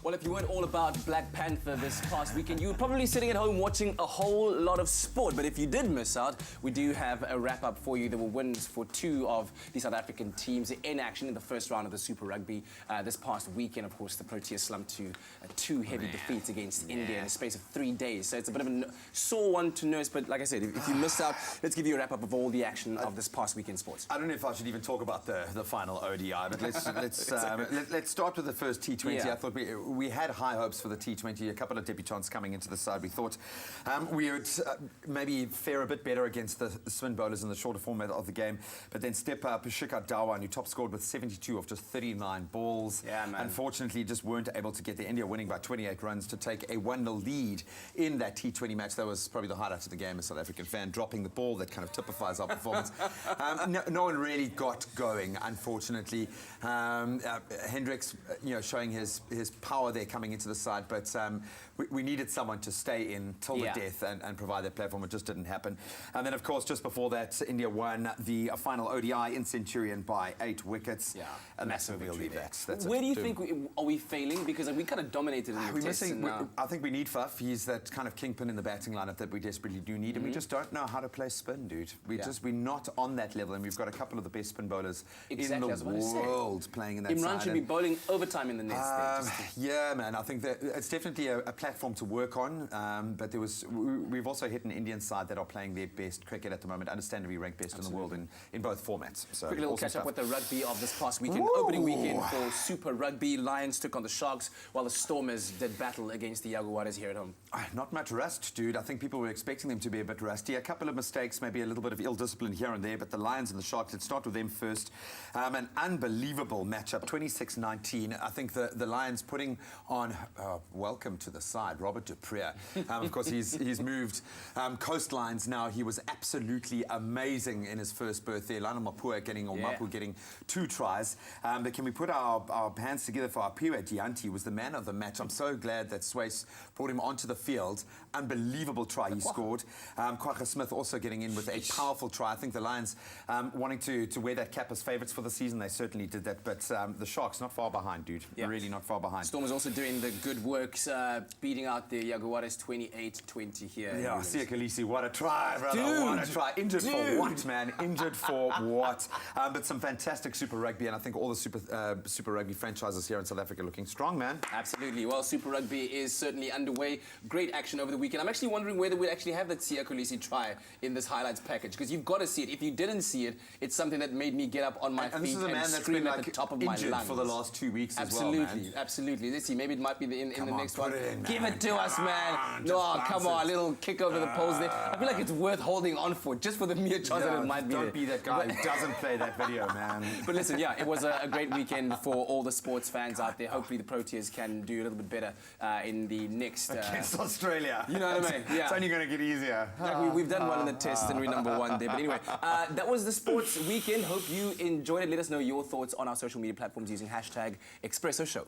Well, if you weren't all about Black Panther this past weekend, you were probably sitting at home watching a whole lot of sport. But if you did miss out, we do have a wrap-up for you. There were wins for two of the South African teams in action in the first round of the Super Rugby. This past weekend, of course, the Proteas slumped to two heavy defeats against India in the space of 3 days. So it's a bit of a sore one to nurse. But like I said, if you missed out, let's give you a wrap-up of all the action of this past weekend sports. I don't know if I should even talk about the final ODI, but let's start with the first T20. Yeah. I thought we had high hopes for the T20. A couple of debutants coming into the side. We thought we would maybe fare a bit better against the spin bowlers in the shorter format of the game, but then step up Shikhar Dhawan, who top scored with 72 of just 39 balls. Yeah, man. Unfortunately, just weren't able to get the India winning by 28 runs to take a 1-0 lead in that T20 match. That was probably the highlight of the game, a South African fan dropping the ball. That kind of typifies our performance. No one really got going, unfortunately. Hendricks, showing his power there coming into the side, but we needed someone to stay in till the death and provide that platform. It just didn't happen. And then, of course, just before that, India won the final ODI in Centurion by 8 wickets. Yeah, and that's where we'll leave that. That's where do you think are we failing? Because we kind of dominated in the test. I think we need Faf. He's that kind of kingpin in the batting lineup that we desperately do need, and we just don't know how to play spin, dude. We're not on that level, and we've got a couple of the best spin bowlers in the world playing in that side. Imran should be bowling overtime in the nets. Yeah, man. I think that it's definitely a platform to work on. But we've also hit an Indian side that are playing their best cricket at the moment, understandably ranked best in the world in both formats. So quick little catch up with the rugby of this past weekend. Woo! Opening weekend for Super Rugby. Lions took on the Sharks, while the Stormers did battle against the Jaguares here at home. Not much rust, dude. I think people were expecting them to be a bit rusty. A couple of mistakes, maybe a little bit of ill discipline here and there, but the Lions and the Sharks, let's start with them first. An unbelievable matchup, 26-19. I think the Lions putting on, welcome to the side, Robert du Preez. Of course, he's moved coastlines now. He was absolutely amazing in his first birth there. Lionel Mapu getting 2 tries. But can we put our hands together for our Piwe Dianti, was the man of the match. I'm so glad that Swayze brought him onto the field. Unbelievable try he scored. Kwagga Smith also getting in with a powerful try. I think the Lions wanting to wear that cap as favourites for the season, they certainly did that. But the Sharks not far behind, dude. Yeah. Really not far behind. Storm is also doing the good works, beating out the Jaguares 28-20 here. Yeah, Siya Kolisi, what a try, brother. Dude, what a try. Injured for what, man? Injured for what? But some fantastic Super Rugby, and I think all the Super Rugby franchises here in South Africa looking strong, man. Absolutely. Well, Super Rugby is certainly underway. Great action over the weekend. I'm actually wondering whether we'll actually have that Siya Kolisi try in this highlights package, because you've got to see it. If you didn't see it, it's something that made me get up on my feet and scream at the top of my lungs. For the last 2 weeks absolutely, as well, man. Absolutely. Let's see. Maybe it might be in the next one. Give it to us, man. No, come on. A little kick over the poles there. I feel like it's worth holding on for, just for the mere chance that it might be. Don't be that guy who doesn't play that video, man. But listen, yeah, it was a great weekend for all the sports fans out there. Hopefully the Proteas can do a little bit better in the next... Against Australia. You know what I mean? Yeah. It's only going to get easier. Like we've done well in the test and we're #1 there. But anyway, that was the sports weekend. Hope you enjoyed it. Let us know your thoughts on our social media platforms using #ExpressoShow.